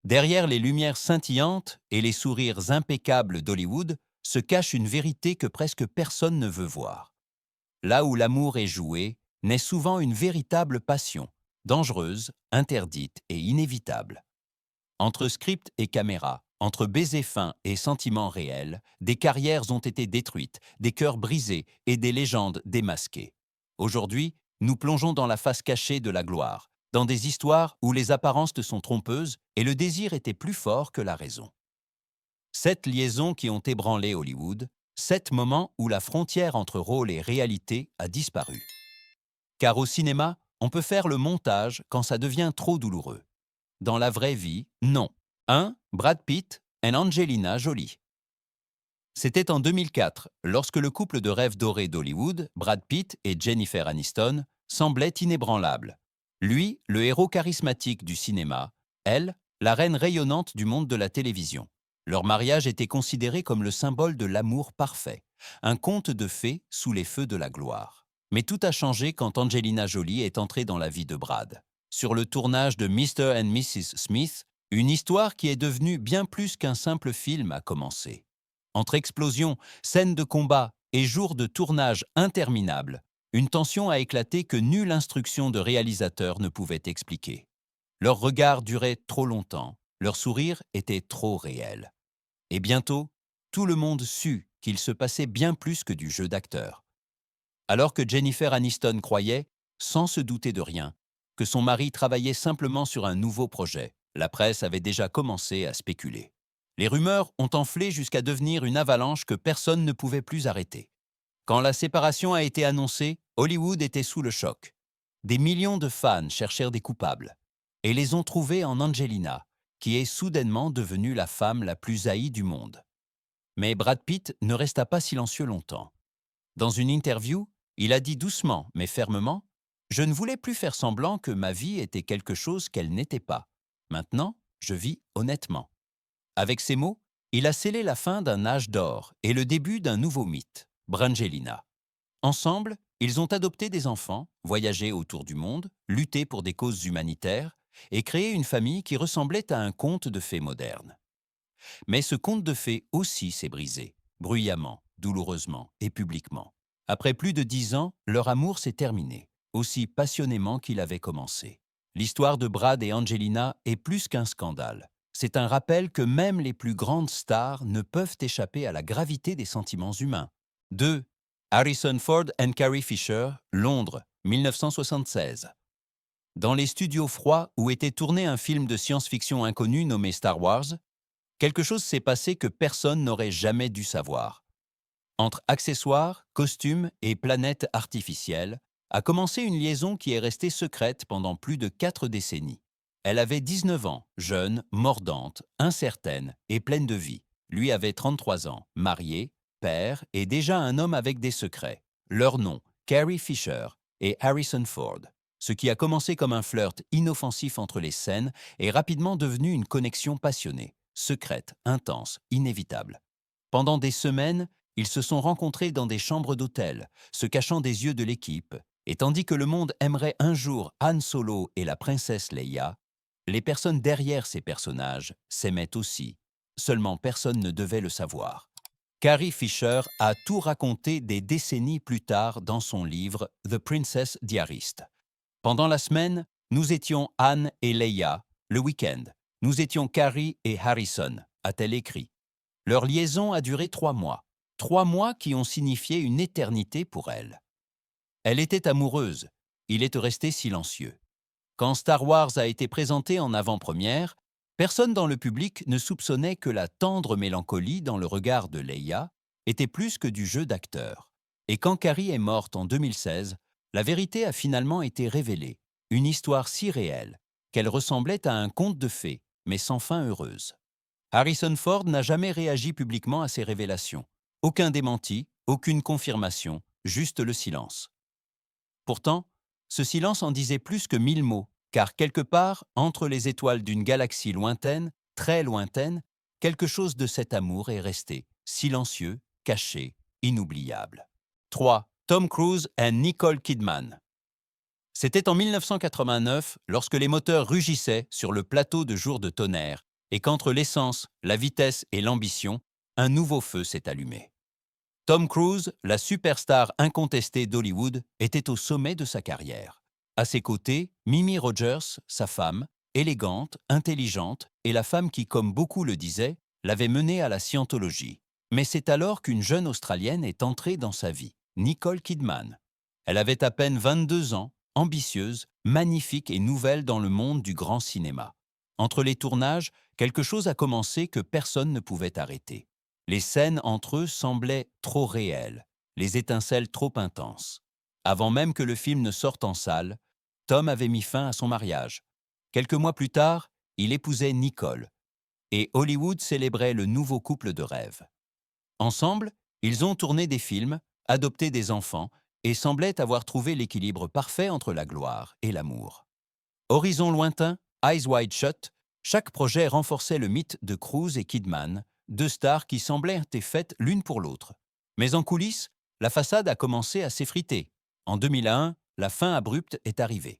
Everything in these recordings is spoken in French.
Derrière les lumières scintillantes et les sourires impeccables d'Hollywood se cache une vérité que presque personne ne veut voir. Là où l'amour est joué, naît souvent une véritable passion, dangereuse, interdite et inévitable. Entre script et caméra, entre baisers fins et sentiments réels, des carrières ont été détruites, des cœurs brisés et des légendes démasquées. Aujourd'hui, nous plongeons dans la face cachée de la gloire, dans des histoires où les apparences sont trompeuses et le désir était plus fort que la raison. 7 liaisons qui ont ébranlé Hollywood, 7 moments où la frontière entre rôle et réalité a disparu. Car au cinéma, on peut faire le montage quand ça devient trop douloureux. Dans la vraie vie, non. 1. Brad Pitt et Angelina Jolie. C'était en 2004, lorsque le couple de rêve doré d'Hollywood, Brad Pitt et Jennifer Aniston, semblait inébranlable. Lui, le héros charismatique du cinéma, elle, la reine rayonnante du monde de la télévision. Leur mariage était considéré comme le symbole de l'amour parfait, un conte de fées sous les feux de la gloire. Mais tout a changé quand Angelina Jolie est entrée dans la vie de Brad. Sur le tournage de Mr. and Mrs. Smith, une histoire qui est devenue bien plus qu'un simple film a commencé. Entre explosions, scènes de combat et jours de tournage interminables, une tension a éclaté que nulle instruction de réalisateur ne pouvait expliquer. Leur regard durait trop longtemps, leur sourire était trop réel. Et bientôt, tout le monde sut qu'il se passait bien plus que du jeu d'acteur. Alors que Jennifer Aniston croyait, sans se douter de rien, que son mari travaillait simplement sur un nouveau projet, la presse avait déjà commencé à spéculer. Les rumeurs ont enflé jusqu'à devenir une avalanche que personne ne pouvait plus arrêter. Quand la séparation a été annoncée, Hollywood était sous le choc. Des millions de fans cherchèrent des coupables et les ont trouvés en Angelina, qui est soudainement devenue la femme la plus haïe du monde. Mais Brad Pitt ne resta pas silencieux longtemps. Dans une interview, il a dit doucement mais fermement « Je ne voulais plus faire semblant que ma vie était quelque chose qu'elle n'était pas. Maintenant, je vis honnêtement. » Avec ces mots, il a scellé la fin d'un âge d'or et le début d'un nouveau mythe, Brangelina. Ensemble, ils ont adopté des enfants, voyagé autour du monde, lutté pour des causes humanitaires et créé une famille qui ressemblait à un conte de fées moderne. Mais ce conte de fées aussi s'est brisé, bruyamment, douloureusement et publiquement. Après plus de 10 ans, leur amour s'est terminé, aussi passionnément qu'il avait commencé. L'histoire de Brad et Angelina est plus qu'un scandale. C'est un rappel que même les plus grandes stars ne peuvent échapper à la gravité des sentiments humains. 2. Harrison Ford and Carrie Fisher, Londres, 1976. Dans les studios froids où était tourné un film de science-fiction inconnu nommé Star Wars, quelque chose s'est passé que personne n'aurait jamais dû savoir. Entre accessoires, costumes et planètes artificielles, a commencé une liaison qui est restée secrète pendant plus de 4 décennies. Elle avait 19 ans, jeune, mordante, incertaine et pleine de vie. Lui avait 33 ans, marié, père et déjà un homme avec des secrets. Leurs noms, Carrie Fisher et Harrison Ford. Ce qui a commencé comme un flirt inoffensif entre les scènes est rapidement devenu une connexion passionnée, secrète, intense, inévitable. Pendant des semaines, ils se sont rencontrés dans des chambres d'hôtel, se cachant des yeux de l'équipe, et tandis que le monde aimerait un jour Han Solo et la princesse Leia, les personnes derrière ces personnages s'aimaient aussi. Seulement personne ne devait le savoir. Carrie Fisher a tout raconté des décennies plus tard dans son livre The Princess Diarist. Pendant la semaine, nous étions Han et Leia, le week-end. Nous étions Carrie et Harrison, a-t-elle écrit. Leur liaison a duré 3 mois. 3 mois qui ont signifié une éternité pour elle. Elle était amoureuse, il est resté silencieux. Quand Star Wars a été présenté en avant-première, personne dans le public ne soupçonnait que la tendre mélancolie dans le regard de Leia était plus que du jeu d'acteur. Et quand Carrie est morte en 2016, la vérité a finalement été révélée, une histoire si réelle qu'elle ressemblait à un conte de fées, mais sans fin heureuse. Harrison Ford n'a jamais réagi publiquement à ces révélations. Aucun démenti, aucune confirmation, juste le silence. Pourtant, ce silence en disait plus que 1000 mots, car quelque part, entre les étoiles d'une galaxie lointaine, très lointaine, quelque chose de cet amour est resté, silencieux, caché, inoubliable. 3. Tom Cruise et Nicole Kidman. C'était en 1989, lorsque les moteurs rugissaient sur le plateau de Jours de tonnerre, et qu'entre l'essence, la vitesse et l'ambition, un nouveau feu s'est allumé. Tom Cruise, la superstar incontestée d'Hollywood, était au sommet de sa carrière. À ses côtés, Mimi Rogers, sa femme, élégante, intelligente, et la femme qui, comme beaucoup le disaient, l'avait mené à la scientologie. Mais c'est alors qu'une jeune Australienne est entrée dans sa vie, Nicole Kidman. Elle avait à peine 22 ans, ambitieuse, magnifique et nouvelle dans le monde du grand cinéma. Entre les tournages, quelque chose a commencé que personne ne pouvait arrêter. Les scènes entre eux semblaient trop réelles, les étincelles trop intenses. Avant même que le film ne sorte en salle, Tom avait mis fin à son mariage. Quelques mois plus tard, il épousait Nicole, et Hollywood célébrait le nouveau couple de rêve. Ensemble, ils ont tourné des films, adopté des enfants, et semblaient avoir trouvé l'équilibre parfait entre la gloire et l'amour. Horizon lointain, Eyes Wide Shut, chaque projet renforçait le mythe de Cruise et Kidman, deux stars qui semblaient être faites l'une pour l'autre. Mais en coulisses, la façade a commencé à s'effriter. En 2001, la fin abrupte est arrivée.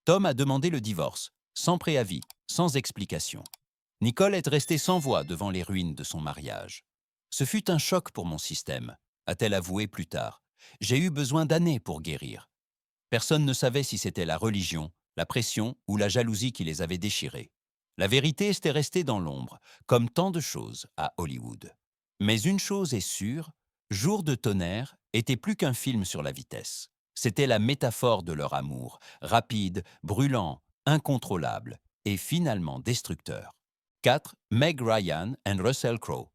Tom a demandé le divorce, sans préavis, sans explication. Nicole est restée sans voix devant les ruines de son mariage. Ce fut un choc pour mon système, a-t-elle avoué plus tard. J'ai eu besoin d'années pour guérir. Personne ne savait si c'était la religion, la pression ou la jalousie qui les avait déchirés. La vérité était restée dans l'ombre, comme tant de choses à Hollywood. Mais une chose est sûre, Jour de tonnerre était plus qu'un film sur la vitesse. C'était la métaphore de leur amour, rapide, brûlant, incontrôlable et finalement destructeur. 4. Meg Ryan and Russell Crowe.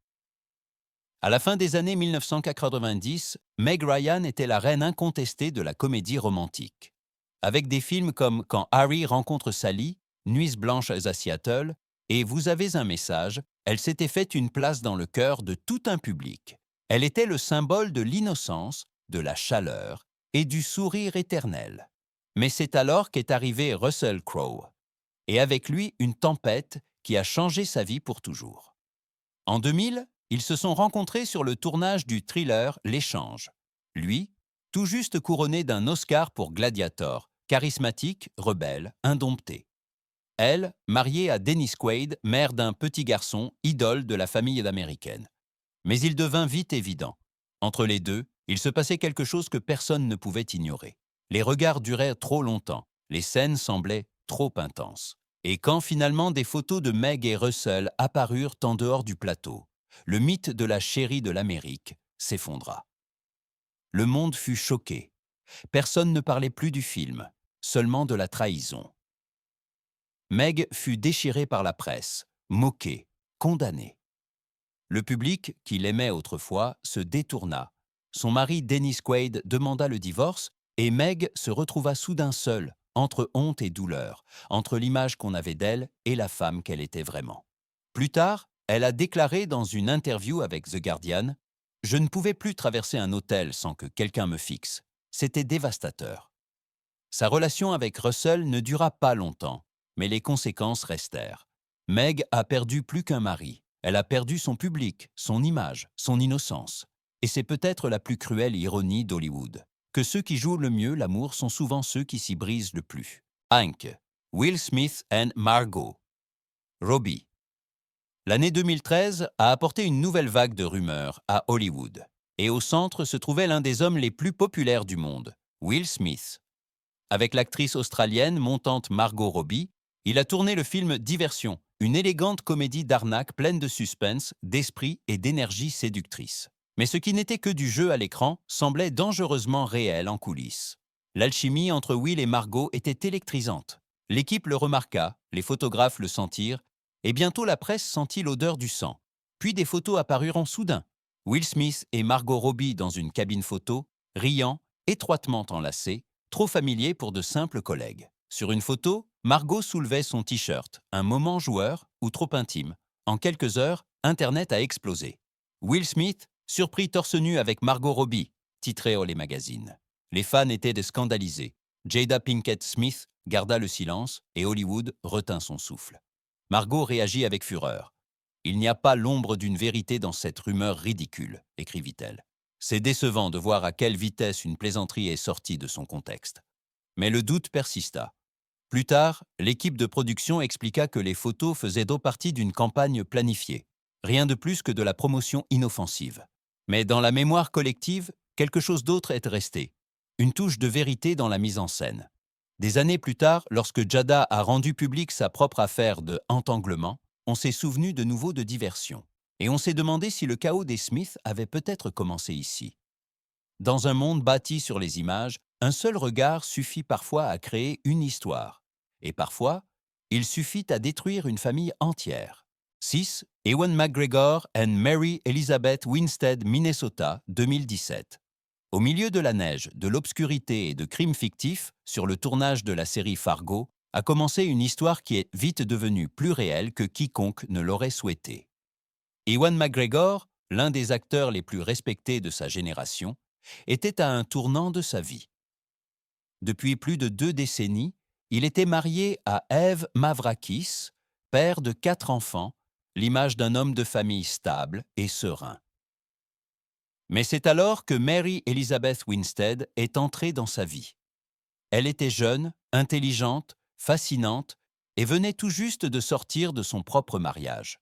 À la fin des années 1990, Meg Ryan était la reine incontestée de la comédie romantique. Avec des films comme Quand Harry rencontre Sally, Nuits blanches à Seattle et Vous avez un message, elle s'était faite une place dans le cœur de tout un public. Elle était le symbole de l'innocence, de la chaleur et du sourire éternel. Mais c'est alors qu'est arrivé Russell Crowe, et avec lui une tempête qui a changé sa vie pour toujours. En 2000, ils se sont rencontrés sur le tournage du thriller L'Échange. Lui, tout juste couronné d'un Oscar pour Gladiator, charismatique, rebelle, indompté. Elle, mariée à Dennis Quaid, mère d'un petit garçon, idole de la famille américaine. Mais il devint vite évident. Entre les deux, il se passait quelque chose que personne ne pouvait ignorer. Les regards duraient trop longtemps, les scènes semblaient trop intenses. Et quand finalement des photos de Meg et Russell apparurent en dehors du plateau, le mythe de la chérie de l'Amérique s'effondra. Le monde fut choqué. Personne ne parlait plus du film, seulement de la trahison. Meg fut déchirée par la presse, moquée, condamnée. Le public, qui l'aimait autrefois, se détourna. Son mari Dennis Quaid demanda le divorce et Meg se retrouva soudain seule, entre honte et douleur, entre l'image qu'on avait d'elle et la femme qu'elle était vraiment. Plus tard, elle a déclaré dans une interview avec The Guardian « Je ne pouvais plus traverser un hôtel sans que quelqu'un me fixe. C'était dévastateur. » Sa relation avec Russell ne dura pas longtemps, mais les conséquences restèrent. Meg a perdu plus qu'un mari. Elle a perdu son public, son image, son innocence. Et c'est peut-être la plus cruelle ironie d'Hollywood, que ceux qui jouent le mieux l'amour sont souvent ceux qui s'y brisent le plus. Hank, Will Smith and Margot. Robbie. L'année 2013 a apporté une nouvelle vague de rumeurs à Hollywood. Et au centre se trouvait l'un des hommes les plus populaires du monde, Will Smith. Avec l'actrice australienne montante Margot Robbie, il a tourné le film Diversion, une élégante comédie d'arnaque pleine de suspense, d'esprit et d'énergie séductrice. Mais ce qui n'était que du jeu à l'écran semblait dangereusement réel en coulisses. L'alchimie entre Will et Margot était électrisante. L'équipe le remarqua, les photographes le sentirent, et bientôt la presse sentit l'odeur du sang. Puis des photos apparurent en soudain. Will Smith et Margot Robbie dans une cabine photo, riant, étroitement enlacés, trop familiers pour de simples collègues. Sur une photo, Margot soulevait son t-shirt, un moment joueur ou trop intime. En quelques heures, Internet a explosé. Will Smith, surpris torse nu avec Margot Robbie, titrait les magazines. Les fans étaient des scandalisés. Jada Pinkett Smith garda le silence et Hollywood retint son souffle. Margot réagit avec fureur. « Il n'y a pas l'ombre d'une vérité dans cette rumeur ridicule », écrivit-elle. C'est décevant de voir à quelle vitesse une plaisanterie est sortie de son contexte. Mais le doute persista. Plus tard, l'équipe de production expliqua que les photos faisaient partie d'une campagne planifiée, rien de plus que de la promotion inoffensive. Mais dans la mémoire collective, quelque chose d'autre est resté, une touche de vérité dans la mise en scène. Des années plus tard, lorsque Jada a rendu publique sa propre affaire de entanglement, on s'est souvenu de nouveau de diversion. Et on s'est demandé si le chaos des Smiths avait peut-être commencé ici. Dans un monde bâti sur les images, un seul regard suffit parfois à créer une histoire. Et parfois, il suffit à détruire une famille entière. 6. Ewan McGregor and Mary Elizabeth Winstead, Minnesota, 2017. Au milieu de la neige, de l'obscurité et de crimes fictifs, sur le tournage de la série Fargo, a commencé une histoire qui est vite devenue plus réelle que quiconque ne l'aurait souhaité. Ewan McGregor, l'un des acteurs les plus respectés de sa génération, était à un tournant de sa vie. Depuis plus de 2 décennies, il était marié à Eve Mavrakis, père de 4 enfants, l'image d'un homme de famille stable et serein. Mais c'est alors que Mary Elizabeth Winstead est entrée dans sa vie. Elle était jeune, intelligente, fascinante et venait tout juste de sortir de son propre mariage.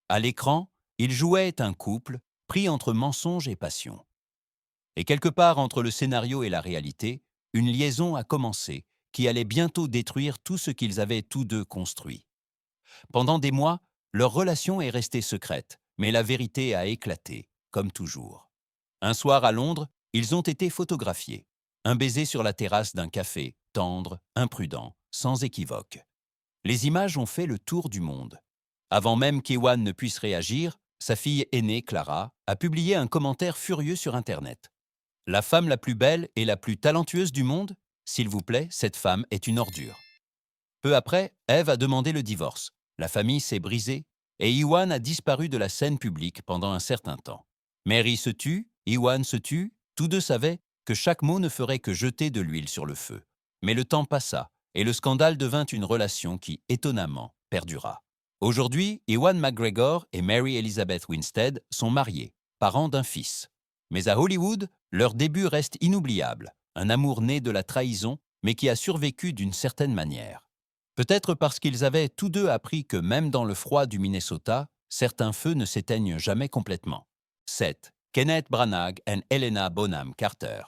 À l'écran, ils jouaient un couple pris entre mensonge et passion. Et quelque part entre le scénario et la réalité, une liaison a commencé qui allait bientôt détruire tout ce qu'ils avaient tous deux construit. Pendant des mois, leur relation est restée secrète, mais la vérité a éclaté, comme toujours. Un soir à Londres, ils ont été photographiés. Un baiser sur la terrasse d'un café, tendre, imprudent, sans équivoque. Les images ont fait le tour du monde. Avant même qu'Ewan ne puisse réagir, sa fille aînée, Clara, a publié un commentaire furieux sur Internet. « La femme la plus belle et la plus talentueuse du monde? S'il vous plaît, cette femme est une ordure. » Peu après, Eve a demandé le divorce. La famille s'est brisée et Ewan a disparu de la scène publique pendant un certain temps. Mary se tue, Ewan se tue, tous deux savaient que chaque mot ne ferait que jeter de l'huile sur le feu. Mais le temps passa et le scandale devint une relation qui, étonnamment, perdura. Aujourd'hui, Ewan McGregor et Mary Elizabeth Winstead sont mariés, parents d'un fils. Mais à Hollywood, leur début reste inoubliable, un amour né de la trahison, mais qui a survécu d'une certaine manière. Peut-être parce qu'ils avaient tous deux appris que même dans le froid du Minnesota, certains feux ne s'éteignent jamais complètement. 7. Kenneth Branagh and Helena Bonham Carter.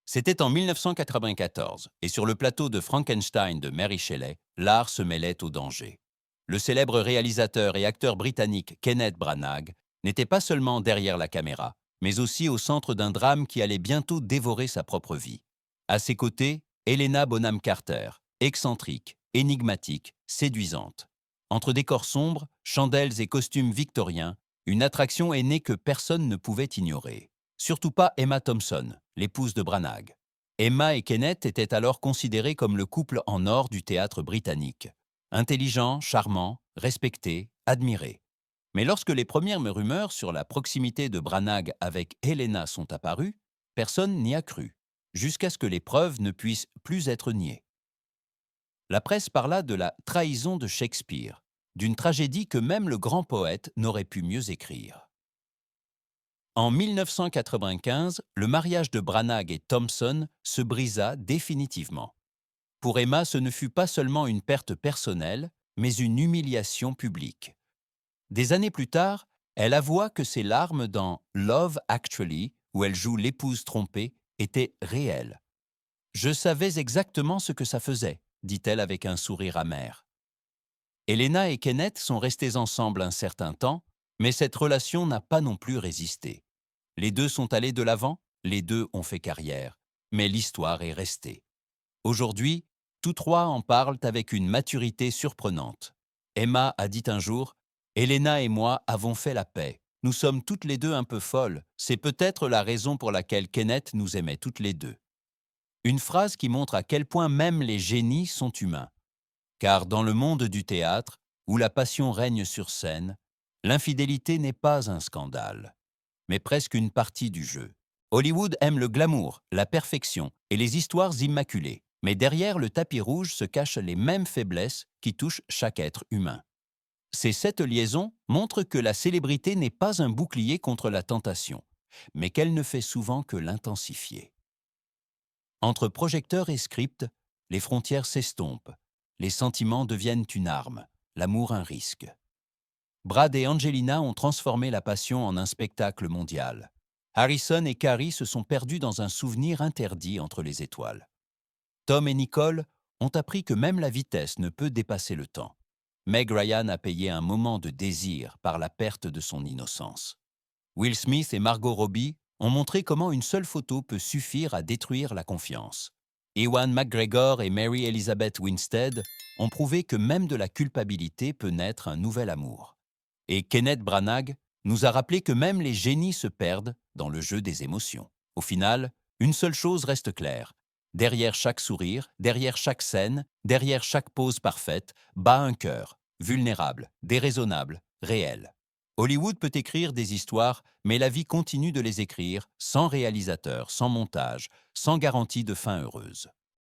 C'était en 1994, et sur le plateau de Frankenstein de Mary Shelley, l'art se mêlait au danger. Le célèbre réalisateur et acteur britannique Kenneth Branagh n'était pas seulement derrière la caméra, mais aussi au centre d'un drame qui allait bientôt dévorer sa propre vie. À ses côtés, Helena Bonham Carter, excentrique, énigmatique, séduisante. Entre décors sombres, chandelles et costumes victoriens, une attraction est née que personne ne pouvait ignorer. Surtout pas Emma Thompson, l'épouse de Branagh. Emma et Kenneth étaient alors considérés comme le couple en or du théâtre britannique. Intelligent, charmant, respecté, admiré. Mais lorsque les premières rumeurs sur la proximité de Branagh avec Helena sont apparues, personne n'y a cru, jusqu'à ce que les preuves ne puissent plus être niées. La presse parla de la trahison de Shakespeare, d'une tragédie que même le grand poète n'aurait pu mieux écrire. En 1995, le mariage de Branagh et Thompson se brisa définitivement. Pour Emma, ce ne fut pas seulement une perte personnelle, mais une humiliation publique. Des années plus tard, elle avoua que ses larmes dans Love Actually, où elle joue l'épouse trompée, étaient réelles. « Je savais exactement ce que ça faisait », dit-elle avec un sourire amer. Helena et Kenneth sont restés ensemble un certain temps, mais cette relation n'a pas non plus résisté. Les deux sont allés de l'avant, les deux ont fait carrière, mais l'histoire est restée. Aujourd'hui, tous trois en parlent avec une maturité surprenante. Emma a dit un jour « Helena et moi avons fait la paix. Nous sommes toutes les deux un peu folles. C'est peut-être la raison pour laquelle Kenneth nous aimait toutes les deux. » Une phrase qui montre à quel point même les génies sont humains. Car dans le monde du théâtre, où la passion règne sur scène, l'infidélité n'est pas un scandale, mais presque une partie du jeu. Hollywood aime le glamour, la perfection et les histoires immaculées, mais derrière le tapis rouge se cachent les mêmes faiblesses qui touchent chaque être humain. Cette liaison montre que la célébrité n'est pas un bouclier contre la tentation, mais qu'elle ne fait souvent que l'intensifier. Entre projecteur et script, les frontières s'estompent, les sentiments deviennent une arme, l'amour un risque. Brad et Angelina ont transformé la passion en un spectacle mondial. Harrison et Carrie se sont perdus dans un souvenir interdit entre les étoiles. Tom et Nicole ont appris que même la vitesse ne peut dépasser le temps. Meg Ryan a payé un moment de désir par la perte de son innocence. Will Smith et Margot Robbie ont montré comment une seule photo peut suffire à détruire la confiance. Ewan McGregor et Mary Elizabeth Winstead ont prouvé que même de la culpabilité peut naître un nouvel amour. Et Kenneth Branagh nous a rappelé que même les génies se perdent dans le jeu des émotions. Au final, une seule chose reste claire. Derrière chaque sourire, derrière chaque scène, derrière chaque pose parfaite, bat un cœur, vulnérable, déraisonnable, réel. Hollywood peut écrire des histoires, mais la vie continue de les écrire, sans réalisateur, sans montage, sans garantie de fin heureuse.